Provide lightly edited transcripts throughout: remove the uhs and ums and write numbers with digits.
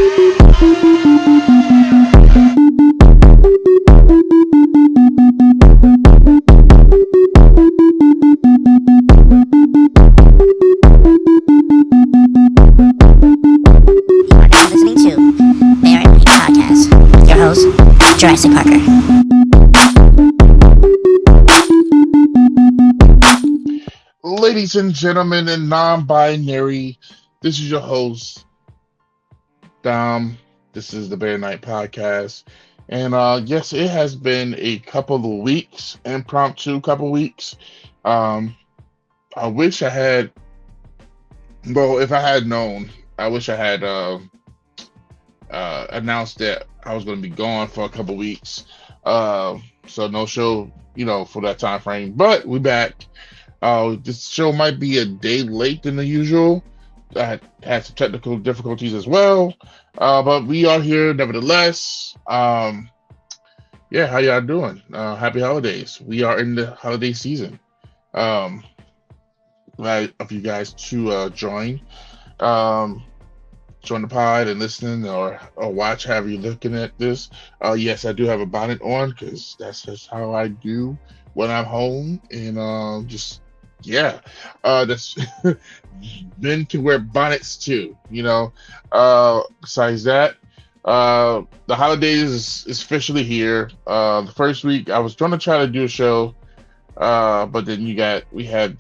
Listening to BearatNight Podcast with your host, Jurassic Parker. Ladies and gentlemen and non-binary, this is your host, Dom. This is the BearatNight Podcast. And yes, it has been a couple of weeks, impromptu couple weeks. I wish I had, well, if I had known, I wish I had announced that I was going to be gone for a couple weeks. So no show, for that time frame. But we're back. This show might be a day late than the usual. I had some technical difficulties as well. But we are here nevertheless. How y'all doing? Happy holidays. We are in the holiday season. Glad of you guys to join the pod and listen or watch however you're looking at this. Yes, I do have a bonnet on because that's just how I do when I'm home, and that's men can wear bonnets too, besides that, the holidays is officially here. The first week I was trying to try to do a show, but then we had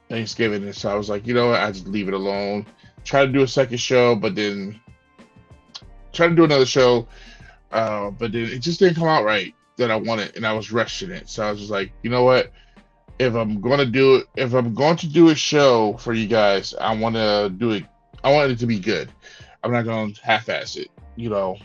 Thanksgiving, and so I was like, I just leave it alone. Try to do a second show, but then try to do another show, but then it just didn't come out right that I wanted, and I was rushing it. So I was just like, you know what? If I'm going to do a show for you guys, I want to do it. I want it to be good. I'm not going to half-ass it, and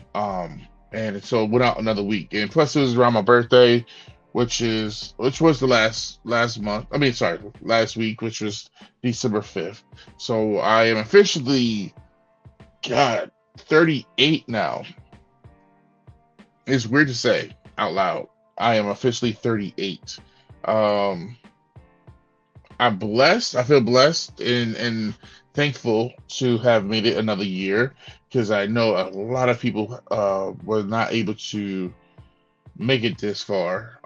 so it went out another week. And plus it was around my birthday, which was the last week, which was December 5th. So I am officially, 38 now. It's weird to say out loud. I am officially 38. I'm blessed. I feel blessed and thankful to have made it another year, because I know a lot of people were not able to make it this far.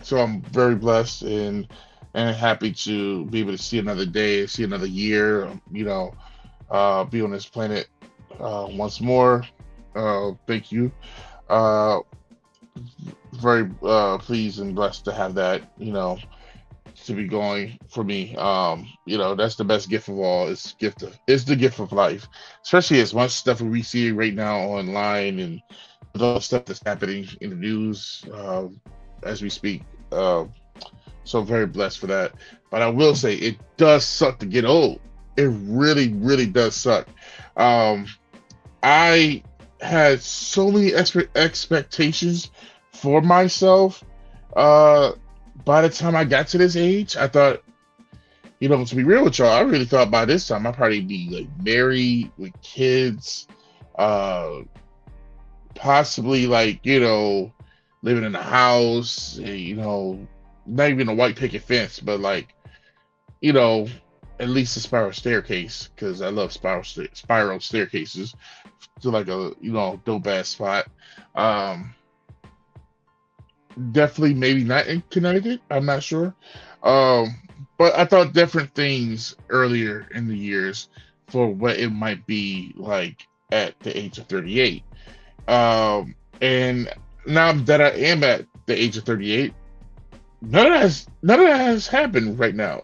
So I'm very blessed and happy to be able to see another day, see another year, be on this planet once more. Thank you. Very pleased and blessed to have that, to be going for me. That's the best gift of all. It's the gift of life, especially as much stuff we see right now online and with all the stuff that's happening in the news as we speak. So very blessed for that. But I will say it does suck to get old. It really, really does suck. I had so many expectations for myself. By the time I got to this age, I thought, to be real with y'all, I really thought by this time I'd probably be like married with kids, possibly living in a house, and, not even a white picket fence, but at least a spiral staircase, because I love spiral staircases to a dope ass spot. Definitely maybe not in Connecticut, I'm not sure. But I thought different things earlier in the years for what it might be like at the age of 38. And now that I am at the age of 38, none of that has happened right now.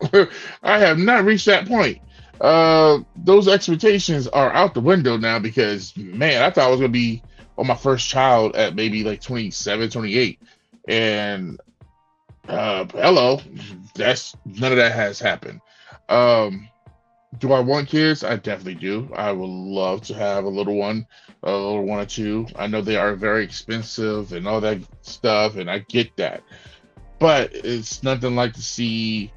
I have not reached that point. Those expectations are out the window now, because man, I thought I was gonna be on my first child at maybe 27, 28. And hello, none of that has happened. Do I want kids? I definitely do. I would love to have a little one or two. I know they are very expensive and all that stuff, and I get that. But it's nothing like to see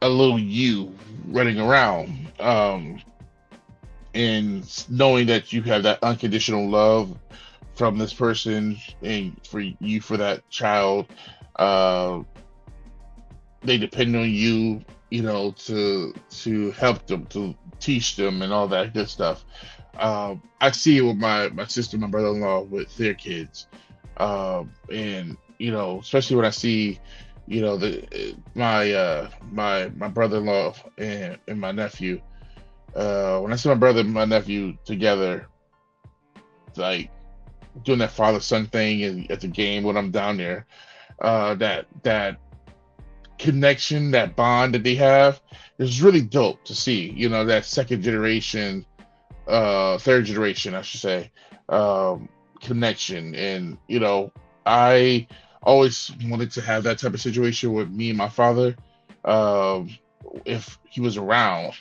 a little you running around, and knowing that you have that unconditional love from this person, and for that child. They depend on you, to help them, to teach them and all that good stuff. I see it with my sister, my brother-in-law, with their kids, and especially when I see, my brother-in-law and my nephew. When I see my brother and my nephew together, like doing that father-son thing and at the game when I'm down there, that connection, that bond that they have is really dope to see. That second generation, third generation, I should say, connection. And I always wanted to have that type of situation with me and my father, if he was around,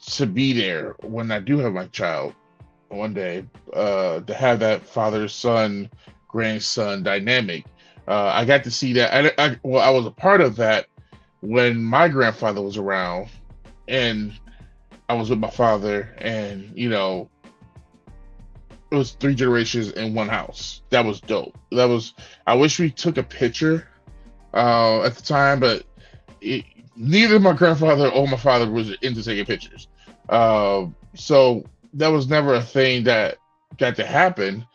to be there when I do have my child one day, to have that father-son, grandson dynamic. I got to see that. I was a part of that when my grandfather was around, and I was with my father, and it was 3 generations in one house. That was dope. I wish we took a picture at the time, but neither my grandfather or my father was into taking pictures. So that was never a thing that got to happen.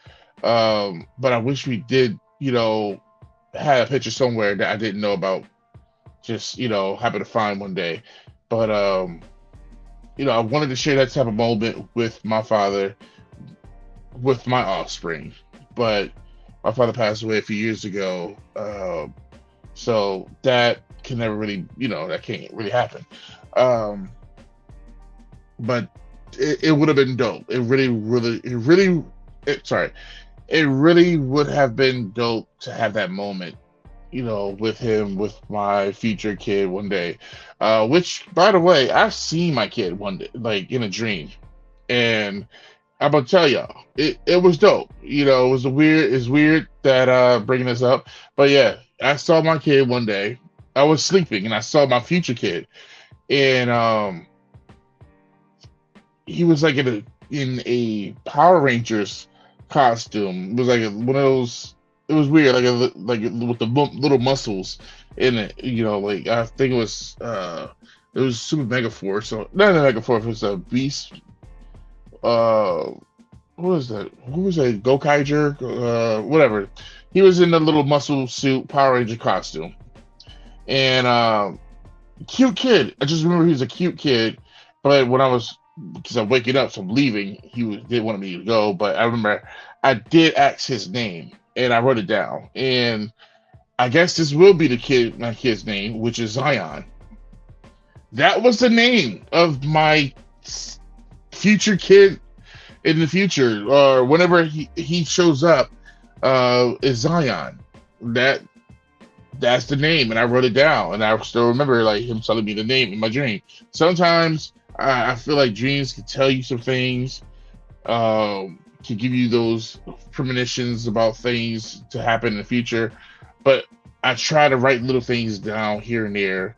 But I wish we did, had a picture somewhere that I didn't know about, just, happened to find one day. But, I wanted to share that type of moment with my father, with my offspring. But my father passed away a few years ago. So that can never really, that can't really happen. But it would have been dope. It really would have been dope to have that moment, with him, with my future kid one day. Which, by the way, I've seen my kid one day, like in a dream, and I'm gonna tell y'all, it was dope. It's weird that bringing this up, but yeah, I saw my kid one day. I was sleeping and I saw my future kid, and he was like in a Power Rangers costume. It was like one of those. It was weird, like with the little muscles in it. Like I think it was Super Mega Force. So not a Mega Force. It was a Beast. What was that? Who was that? Gokaiger? Whatever. He was in the little muscle suit Power Ranger costume, and cute kid. I just remember he was a cute kid. But because I'm waking up, so I'm leaving, didn't want me to go. But I remember I did ask his name, and I wrote it down. And I guess this will be my kid's name, which is Zion. That was the name of my future kid in the future, or whenever he shows up, is Zion. That's the name, and I wrote it down, and I still remember like him telling me the name in my dream. Sometimes I feel like dreams can tell you some things, can give you those premonitions about things to happen in the future, but I try to write little things down here and there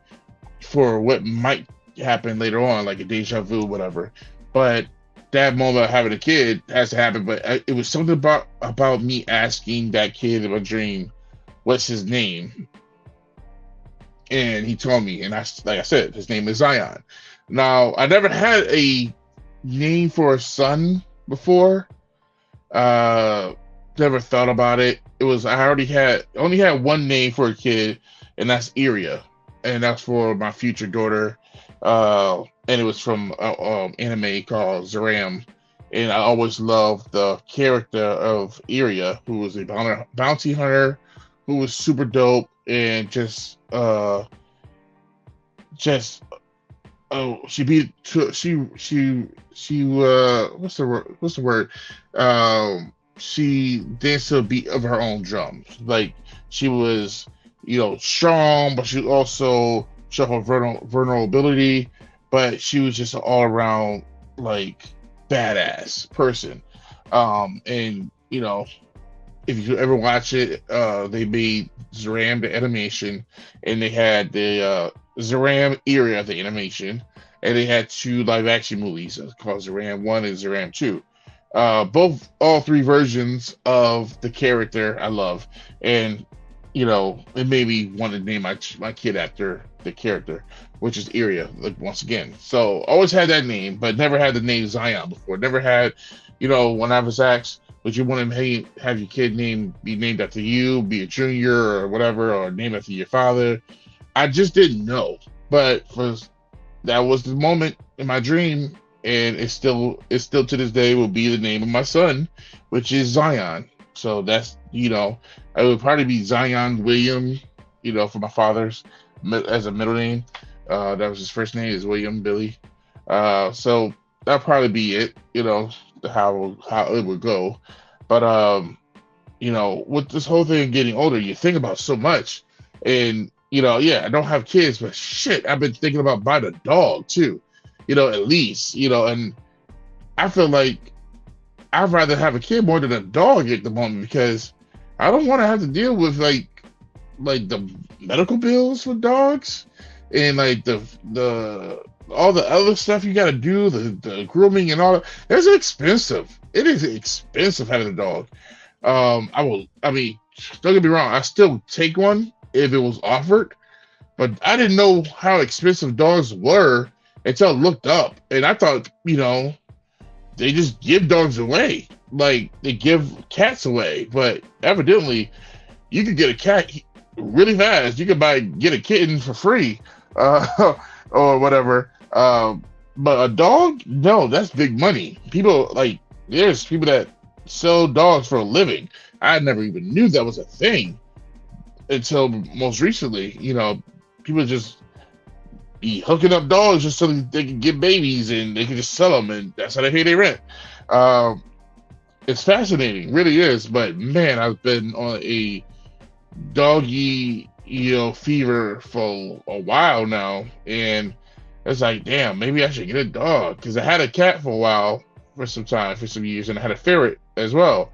for what might happen later on, like a deja vu, whatever. But that moment of having a kid has to happen. But it was something about me asking that kid in my dream, what's his name? And he told me, and like I said, his name is Zion. Now, I never had a name for a son before. Never thought about it. I only had one name for a kid, and that's Iria, and that's for my future daughter. And it was from anime called Zeram, and I always loved the character of Iria, who was a bounty hunter, who was super dope, and she what's the word? She danced to a beat of her own drums. Like, she was, strong, but she also showed her vulnerability. But she was just an all around like badass person. And if you ever watch it, they made Zeram the animation, and they had the Zeram Iria the animation, and they had 2 live action movies called Zeram 1 and Zeram 2. All 3 versions of the character I love, and it made me want to name my kid after the character. which is Iria, like once again. So always had that name, but never had the name Zion before. Never had, when I was asked, would you want to have your kid be named after you, be a junior or whatever, or named after your father? I just didn't know. But that was the moment in my dream, and it's still to this day will be the name of my son, which is Zion. So that's, it would probably be Zion William, for my father's as a middle name. That was his first name, is William Billy. So that'll probably be it, how it would go. But with this whole thing getting older, you think about so much. And I don't have kids, but shit, I've been thinking about buying a dog too, at least, and I feel like I'd rather have a kid more than a dog at the moment, because I don't want to have to deal with like the medical bills for dogs, and like the all the other stuff you got to do, the grooming and all that. It's expensive. It is expensive having a dog. Don't get me wrong, I still take one if it was offered, but I didn't know how expensive dogs were until I looked up, and I thought, they just give dogs away, like they give cats away. But evidently, you could get a cat really fast. You could get a kitten for free, or whatever. But a dog, no, that's big money. There's people that sell dogs for a living. I never even knew that was a thing until most recently. People just be hooking up dogs just so they can get babies and they can just sell them, and that's how they pay their rent. It's fascinating, really is. But man, I've been on a doggy, fever for a while now, and it's like, damn, maybe I should get a dog, because I had a cat for a while, for some years, and I had a ferret as well.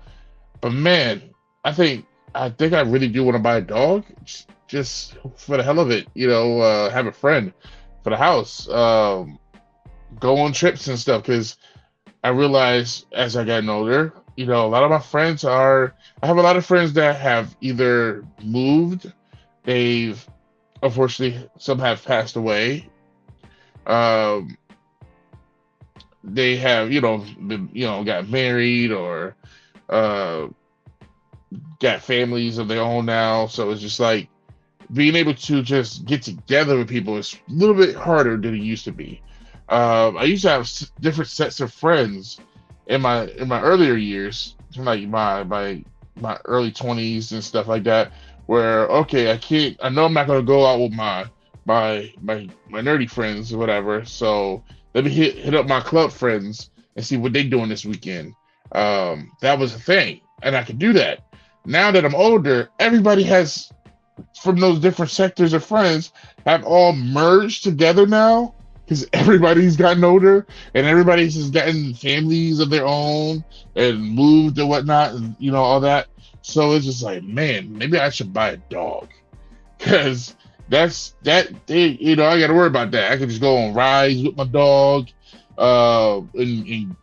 But man, I think I really do want to buy a dog, just for the hell of it. Have a friend for the house, go on trips and stuff, because I realized as I got older, a lot of my friends I have a lot of friends that have either moved, unfortunately, some have passed away. They have, got married, or got families of their own now. So it's just like being able to just get together with people is a little bit harder than it used to be. I used to have different sets of friends in my earlier years, like my early 20s and stuff like that, where, okay, I know I'm not going to go out with my nerdy friends or whatever, so let me hit up my club friends and see what they're doing this weekend. That was a thing, and I could do that. Now that I'm older, everybody has, from those different sectors of friends, have all merged together now, because everybody's gotten older, and everybody's just gotten families of their own and moved and whatnot, and all that. So it's just like, man, maybe I should buy a dog, because I got to worry about that. I can just go on rides with my dog, and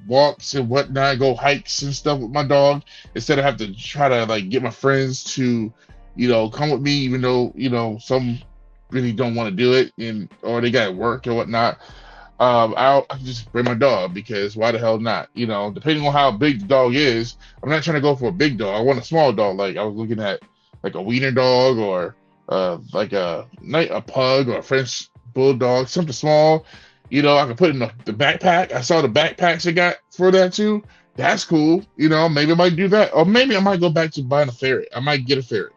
walks and whatnot, go hikes and stuff with my dog, instead of have to try to get my friends to come with me, even though some really don't want to do it, or they got work or whatnot. I'll just bring my dog, because why the hell not? Depending on how big the dog is, I'm not trying to go for a big dog. I want a small dog. Like I was looking at like a wiener dog, or like a pug or a French bulldog, something small. I could put in the backpack. I saw the backpacks they got for that too. That's cool. Maybe I might do that, or maybe I might go back to buying a ferret. I might get a ferret.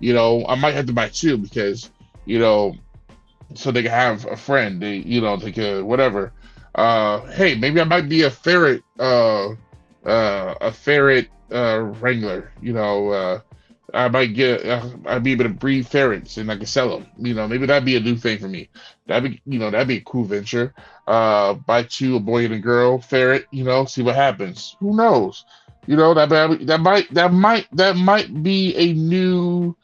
I might have to buy two, because so they can have a friend. They could whatever. Hey, maybe I might be a ferret wrangler. I might I'd be able to breed ferrets and I can sell them. Maybe that'd be a new thing for me. That'd be a cool venture. Buy two, a boy and a girl ferret. See what happens. Who knows? That might be a new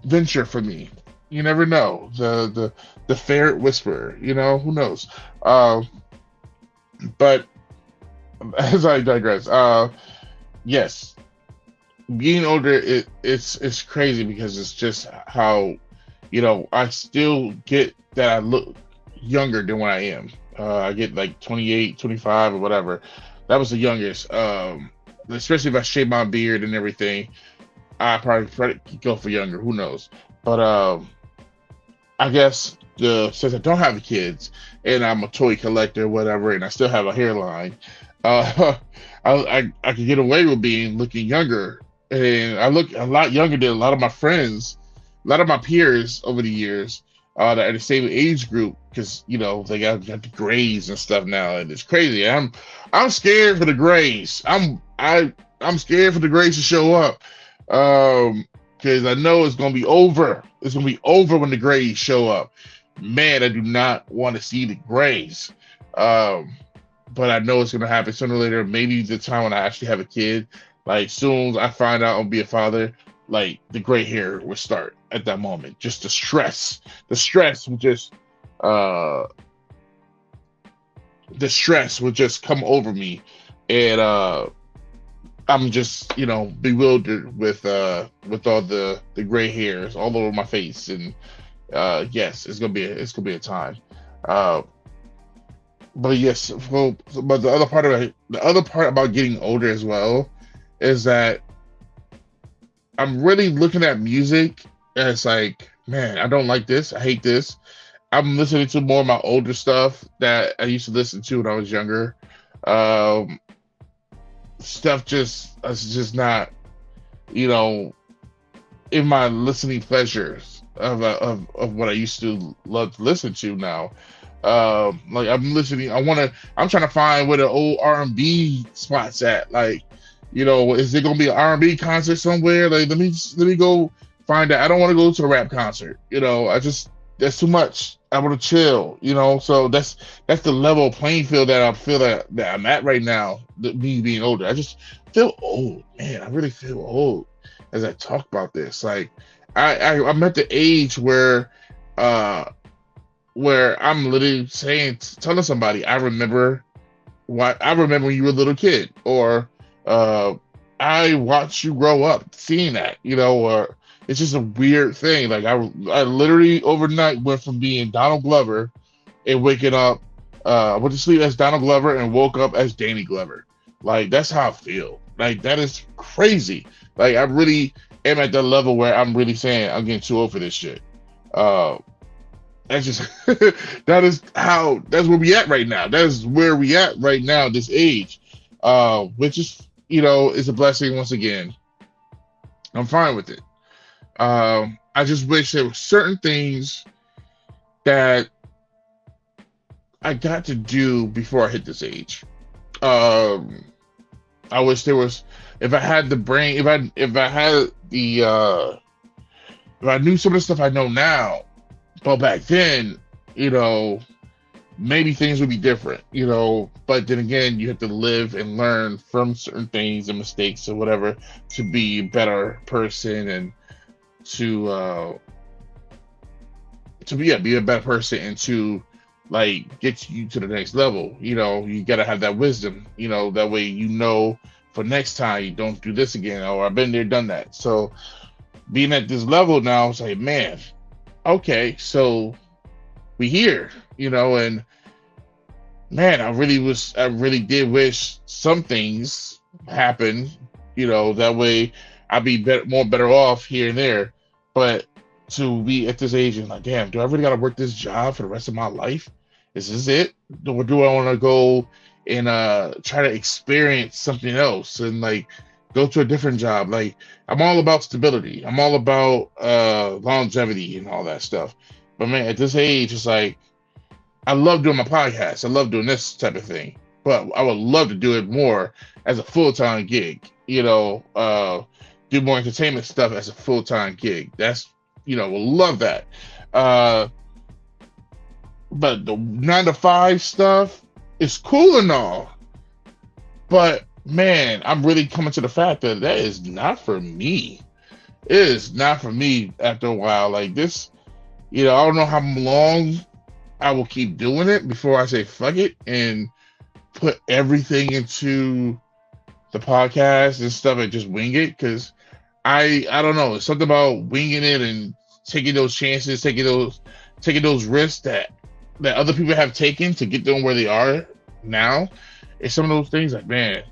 venture for me. You never know. The ferret whisperer. Who knows? But as I digress, yes, being older, it's crazy, because it's just how I still get that I look younger than what I am. I get like 28, 25, or whatever. That was the youngest. Especially if I shave my beard and everything, I probably go for younger. Who knows? But I guess since I don't have kids and I'm a toy collector, whatever, and I still have a hairline, I can get away with looking younger, and I look a lot younger than a lot of my friends, a lot of my peers over the years that are the same age group, because they got the grays and stuff now, and it's crazy. I'm scared for the grays. I'm scared for the grays to show up, because I know it's gonna be over. It's gonna be over when the grays show up. Man, I do not want to see the grays. But I know it's gonna happen sooner or later. Maybe the time when I actually have a kid, like soon as I find out I'll be a father, like the gray hair will start at that moment. Just the stress will just come over me, and I'm just bewildered with all the gray hairs all over my face, and yes, it's gonna be a time. But yes, but the other part about getting older as well is that I'm really looking at music and it's like, man, I don't like this. I hate this. I'm listening to more of my older stuff that I used to listen to when I was younger. Stuff it's just not, in my listening pleasures of what I used to love to listen to now. Like I'm trying to find where the old R&B spots at. Like, is there gonna be an R&B concert somewhere? Like, let me go find that. I don't want to go to a rap concert. That's too much. I want to chill. So that's the level playing field that I feel that I'm at right now. Me being older, I just feel old, man. I really feel old as I talk about this. Like, I'm at the age where I'm literally telling somebody, I remember when you were a little kid, or I watched you grow up seeing that, or it's just a weird thing. Like I literally overnight went from being Donald Glover and waking up, went to sleep as Donald Glover and woke up as Danny Glover. Like, that's how I feel. Like, that is crazy. Like, I really am at the level where I'm really saying I'm getting too old for this shit. That's just that's where we at right now. That is where we at right now, this age, which is is a blessing once again. I'm fine with it. I just wish there were certain things that I got to do before I hit this age. I wish there was, if I had the brain, if I had the if I knew some of the stuff I know now. But back then, maybe things would be different, but then again, you have to live and learn from certain things and mistakes or whatever to be a better person, and to be a better person, and to like get you to the next level. You got to have that wisdom, that way, for next time you don't do this again, or I've been there, done that. So being at this level now, it's like, man, okay, so we here, and man, I really did wish some things happen, that way I'd be better off here and there. But to be at this age and like, damn, do I really got to work this job for the rest of my life? Is this it? Or do I want to go and try to experience something else and like go to a different job? Like, I'm all about stability. I'm all about longevity and all that stuff. But man, at this age, it's like, I love doing my podcast. I love doing this type of thing. But I would love to do it more as a full-time gig. Do more entertainment stuff as a full-time gig. That's, we'll love that. But the 9-to-5 stuff is cool and all. But man, I'm really coming to the fact that is not for me. It is not for me after a while. Like this, I don't know how long I will keep doing it before I say fuck it and put everything into the podcast and stuff and just wing it. Because I don't know. It's something about winging it and taking those chances, taking those risks that other people have taken to get them where they are now. It's some of those things like, man,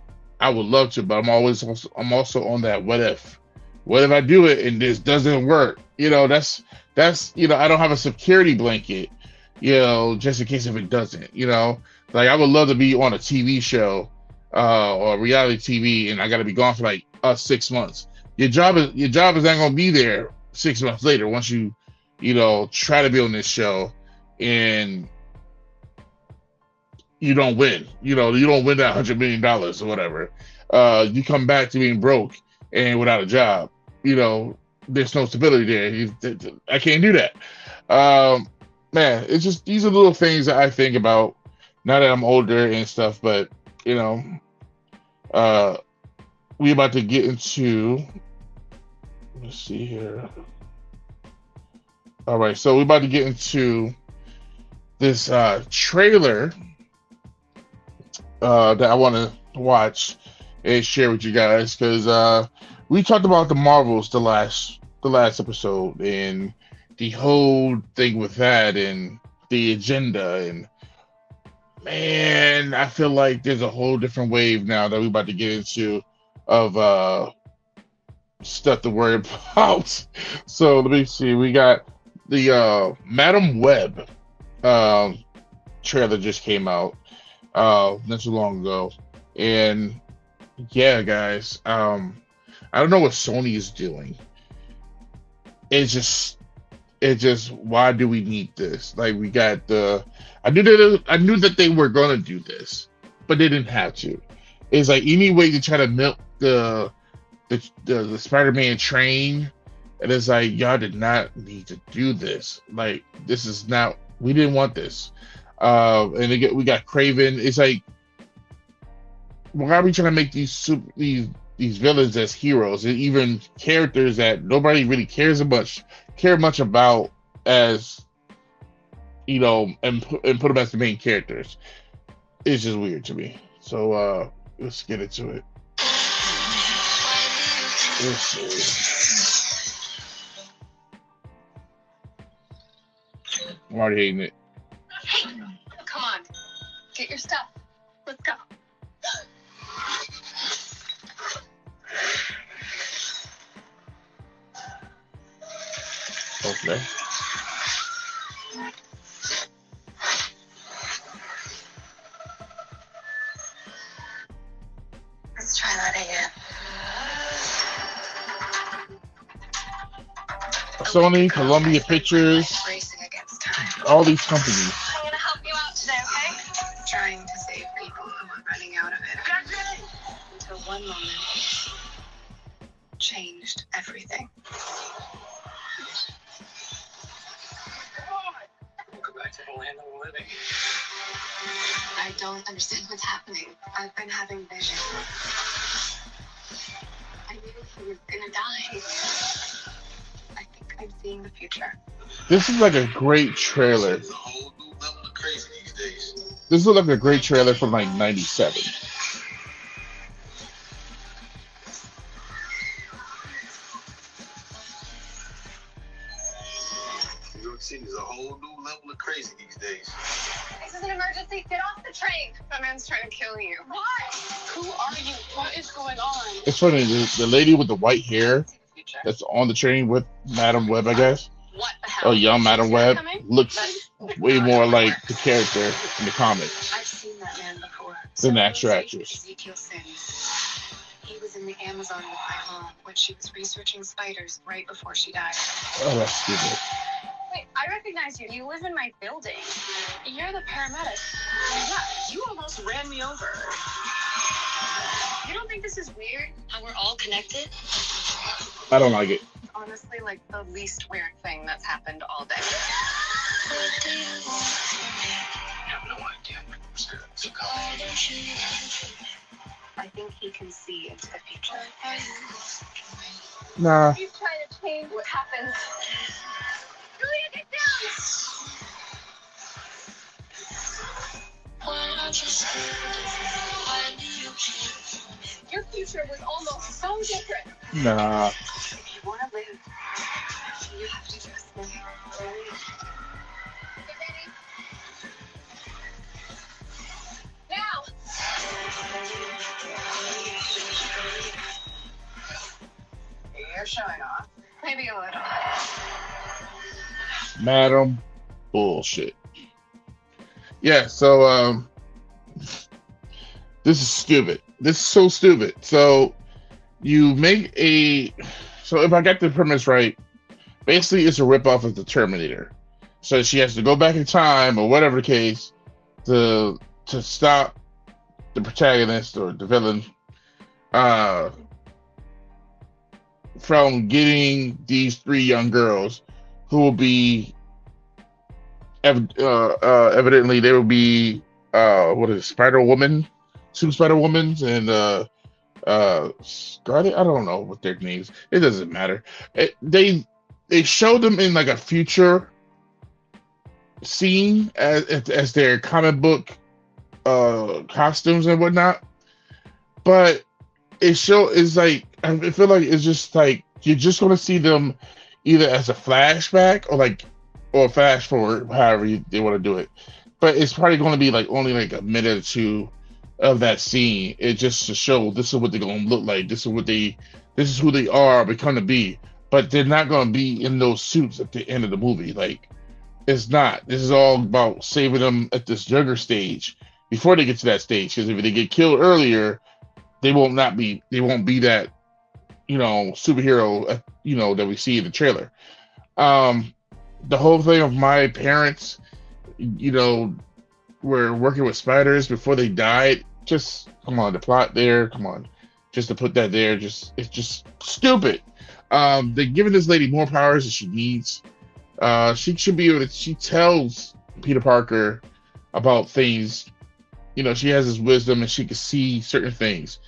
I would love to, but I'm also on that what if. What if I do it and this doesn't work? That's I don't have a security blanket, just in case if it doesn't, Like I would love to be on a TV show or reality TV and I gotta be gone for like 6 months. Your job is not gonna be there 6 months later once you try to be on this show and you don't win. You don't win that $100 million or whatever. You come back to being broke and without a job. There's no stability there. I can't do that. Man, it's just these are little things that I think about now that I'm older and stuff. But we about to get into. Let's see here. All right, so we're about to get into this trailer that I want to watch and share with you guys because we talked about the Marvels the last episode and the whole thing with that and the agenda, and man, I feel like there's a whole different wave now that we're about to get into of stuff to worry about. So let me see. We got the Madam Web trailer just came out not too long ago, and yeah, guys, I don't know what Sony is doing. It's just why do we need this? Like we got I knew that they were gonna do this, but they didn't have to. It's like any way to try to milk the Spider-Man train, and it's like y'all did not need to do this. Like this is not, we didn't want this. And we got Craven. It's like, why are we trying to make these villains as heroes and even characters that nobody really care much about as and put them as the main characters? It's just weird to me. So let's get into it. Let's see. I'm already hating it. Come on, get your stuff. Let's go. Okay. Let's try that again. Sony, Columbia Pictures, Racing against time. all these companies. I'm gonna help you out today, okay? Trying to save people who are running out of it. Until one moment changed everything. Welcome back to the land of the living. I don't understand what's happening. I've been having visions. I knew he was gonna die. I think I'm seeing the future. This is like a great trailer. It's a whole new level of crazy these days. This is like a great trailer from like '97. New York City is a whole new level of crazy these days. This is an emergency. Get off the train. That man's trying to kill you. What? Who are you? What is going on? It's funny, the lady with the white hair Future. that's on the train with Madam Web, I guess. What the hell? Oh, young Madam She's Web coming? looks That's way not more gonna like work. the character in the comics I've seen that man before. than the actual So, actress. Ezekiel Sims. He was in the Amazon with my mom when she was researching spiders right before she died. Oh, that's stupid. Wait, I recognize you. You live in my building. You're the paramedic. Yeah, you almost ran me over. You don't think this is weird? How we're all connected? I don't like it. Honestly, like the least weird thing that's happened all day. I have no idea. So I think he can see into the future. Nah. He's trying to change what happens. Julia, get down! Your future was almost so different. Nah. If you want to live, you have to just Now. You're showing off. Maybe a little. Madam bullshit. Yeah, so this is stupid. This is so stupid. So you make so if I got the premise right, basically it's a ripoff of the Terminator. So she has to go back in time or whatever the case to stop the protagonist or the villain from getting these three young girls who will be evidently they will be what is it, Spider-Woman, two Spider-Womans, and Scarlet. I don't know what their names. It doesn't matter. They showed them in like a future scene as their comic book costumes and whatnot, but it's like I feel like it's just like you're just gonna see them either as a flashback or flash forward, however they want to do it. But it's probably going to be like only like a minute or two of that scene. It just to show this is what they're going to look like. This is who they are become to be. But they're not going to be in those suits at the end of the movie. Like, it's not. This is all about saving them at this younger stage before they get to that stage. Because if they get killed earlier, they won't be that, superhero, that we see in the trailer. The whole thing of my parents, were working with spiders before they died. Just come on, the plot there. Come on, just to put that there. It's just stupid. They're giving this lady more powers than she needs. She should be able to. She tells Peter Parker about things. She has this wisdom and she can see certain things,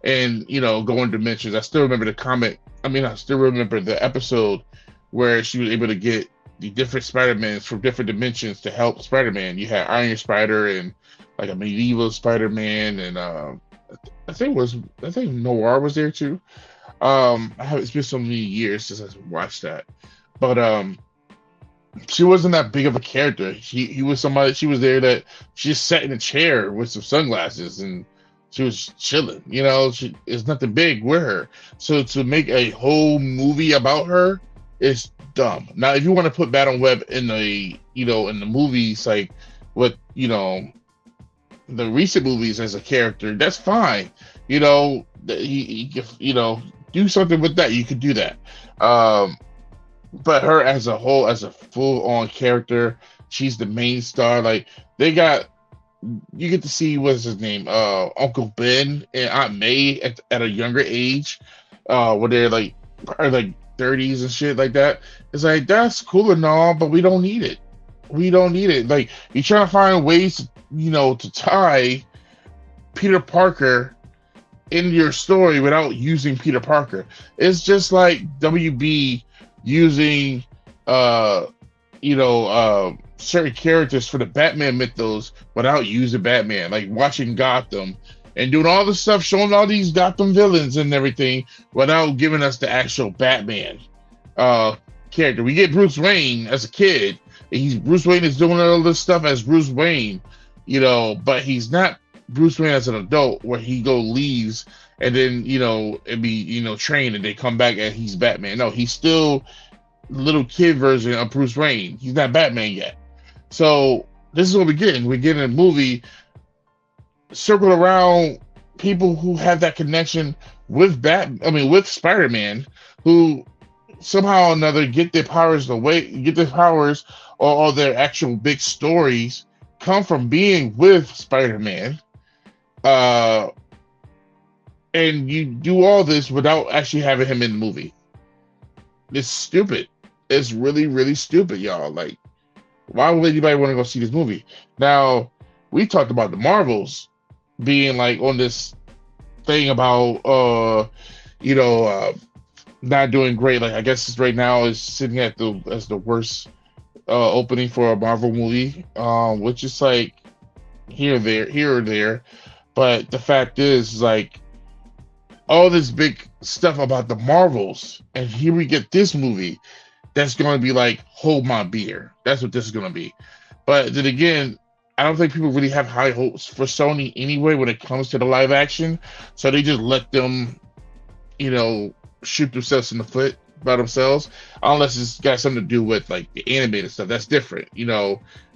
and go in dimensions. I still remember the comic. I still remember the episode where she was able to get the different Spider-Mans from different dimensions to help Spider-Man. You had Iron Spider and like a medieval Spider-Man, and I think Noir was there too. It's been so many years since I watched that, but she wasn't that big of a character. He was somebody. She was there that she just sat in a chair with some sunglasses and she was chilling. There's nothing big with her. So to make a whole movie about her is dumb. Now, if you want to put Madam Web in the in the movies, like with the recent movies as a character, that's fine. Do something with that. You could do that. But her as a whole, as a full-on character, she's the main star. Like you get to see what's his name, Uncle Ben and Aunt May at a younger age, where they're like 30s and shit like that. It's like, that's cool and all, but we don't need it. Like, you're trying to find ways to tie Peter Parker in your story without using Peter Parker. It's just like WB using certain characters for the Batman mythos without using Batman, like watching Gotham and doing all the stuff, showing all these Gotham villains and everything without giving us the actual Batman character. We get Bruce Wayne as a kid, and Bruce Wayne is doing all this stuff as Bruce Wayne, but he's not Bruce Wayne as an adult where he leaves and then it be trained and they come back and he's Batman. No, he's still little kid version of Bruce Wayne. He's not Batman yet. So this is what we're getting. We're getting a movie circled around people who have that connection with with Spider-Man, who somehow or another get their powers or their actual big stories come from being with Spider-Man. And you do all this without actually having him in the movie. It's stupid. It's really, really stupid, y'all. Like, why would anybody want to go see this movie? Now, we talked about the Marvels being like on this thing about not doing great. Like, I guess right now is sitting as the worst opening for a Marvel movie, which is like here or there. But the fact is, like, all this big stuff about the Marvels, and here we get this movie. that's going to be like hold my beer. That's what this is going to be. But then again, I don't think people really have high hopes for Sony anyway when it comes to the live action. So they just let them, shoot themselves in the foot by themselves, unless it's got something to do with like the animated stuff. That's different.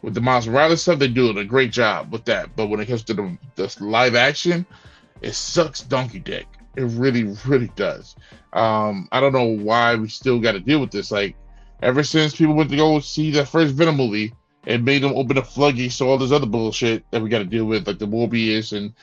With the Miles Morales stuff, they're doing a great job with that. But when it comes to the live action, it sucks donkey dick. It really, really does. I don't know why we still got to deal with this. Like, ever since people went to go see the first Venom movie, it made them open the floodgates to all this other bullshit that we got to deal with, like the Morbius and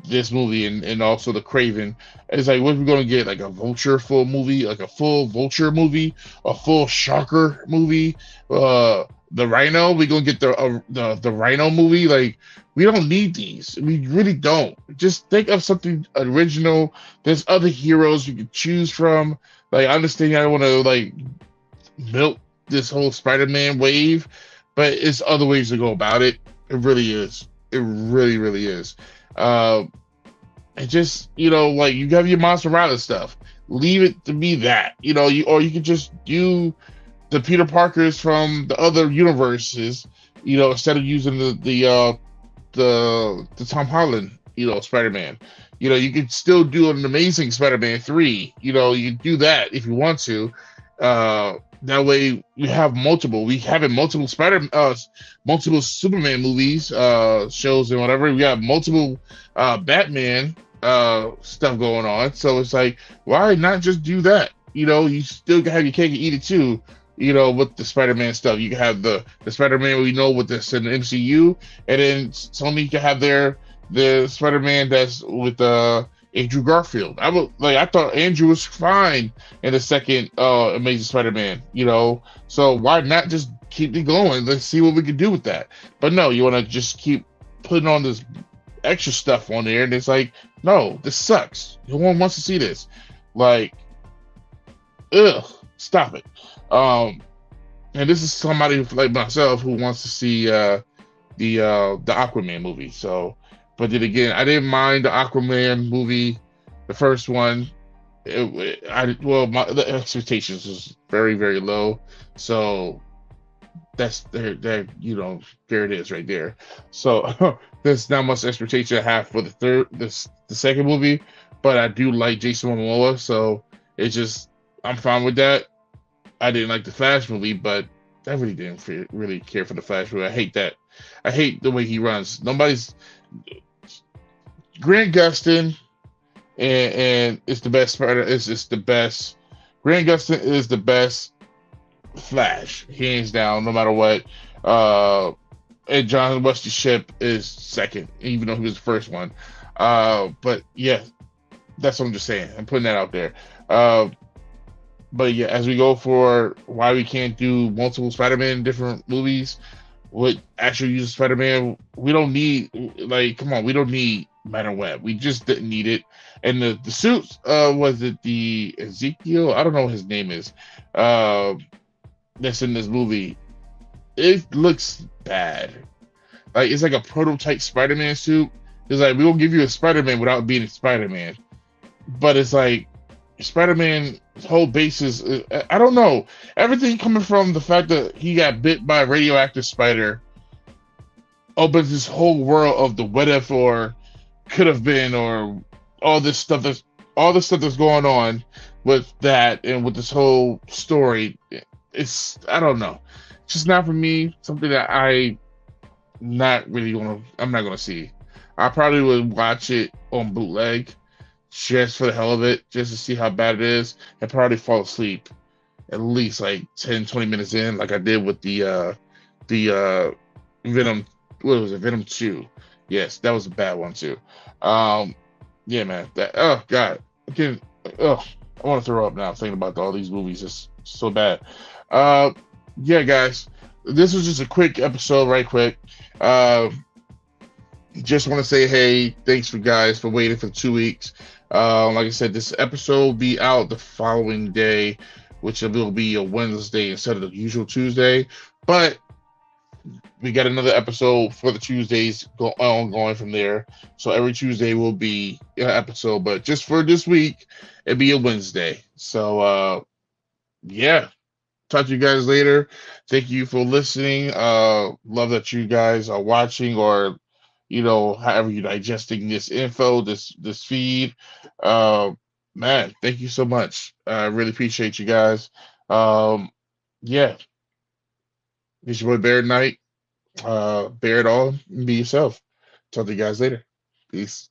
this movie and also the Craven. It's like, what are we going to get? Like a Vulture full movie, like a full Vulture movie, a full Shocker movie, the Rhino. We're going to get the Rhino movie. Like, we don't need these. We really don't. Just think of something original. There's other heroes you can choose from. Like, I understand I don't want to like milk this whole Spider-Man wave, but it's other ways to go about it. It really is. It really, really is. And just, like you have your Miles Morales stuff. Leave it to be that, or you could just do the Peter Parkers from the other universes, instead of using the Tom Holland, Spider-Man. You could still do an amazing Spider-Man 3. You could do that if you want to. That way we have multiple. We have multiple multiple Superman movies, shows and whatever. We got multiple Batman stuff going on. So it's like, why not just do that? You still can have your cake and eat it too. With the Spider-Man stuff, you can have the Spider-Man we know with this in the MCU, and then Sony can have the Spider-Man that's with Andrew Garfield. I thought Andrew was fine in the second Amazing Spider-Man, so why not just keep it going? Let's see what we can do with that. But no, you want to just keep putting on this extra stuff on there, and it's like, no, this sucks. No one wants to see this. Like, ugh, stop it. And this is somebody like myself who wants to see the Aquaman movie. So, but then again, I didn't mind the Aquaman movie, the first one. The expectations was very, very low. So that's there it is right there. So there's not much expectation I have for the second movie, but I do like Jason Momoa, so I'm fine with that. I didn't like the Flash movie, but I really didn't really care for the Flash movie. I hate that. I hate the way he runs. Grant Gustin and it's the best Spider. It's just the best. Grant Gustin is the best Flash, hands down, no matter what. And John Wesley Shipp is second, even though he was the first one. But yeah, that's what I'm just saying. I'm putting that out there. But yeah, as we go for why we can't do multiple Spider-Man in different movies with actual use of Spider-Man, we don't need, come on, we don't need Madam Web. We just didn't need it. And the suits, was it the Ezekiel? I don't know what his name is. That's in this movie. It looks bad. Like, it's like a prototype Spider-Man suit. It's like, we won't give you a Spider-Man without being a Spider-Man. But it's like, Spider-Man's whole basis, I don't know. Everything coming from the fact that he got bit by a radioactive spider opens this whole world of the what if or could have been or all this stuff that's going on with that and with this whole story. I don't know. It's just not for me. Something that I'm not gonna see. I probably would watch it on bootleg just for the hell of it, just to see how bad it is, and probably fall asleep at least like 10-20 minutes in, like I did with the Venom. What was it? Venom 2. Yes, that was a bad one too. Yeah, man. Oh god, I want to throw up now thinking about all these movies. It's so bad. Yeah, guys, this was just a quick episode, right quick. Just want to say, hey, thanks for guys for waiting for 2 weeks. Like I said, this episode will be out the following day, which will be a Wednesday instead of the usual Tuesday. But we got another episode for the Tuesdays going from there. So every Tuesday will be an episode, but just for this week, it'll be a Wednesday. So, yeah. talk to you guys later. Thank you for listening. Love that you guys are watching, or however you're digesting this info, this feed. Man, thank you so much. I really appreciate you guys. Yeah, it's your boy Bear Night. Bear it all and be yourself. Talk to you guys later. Peace.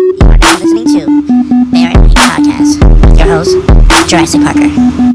You are now listening to BearatNight Podcast with your host, Jurassic Parker.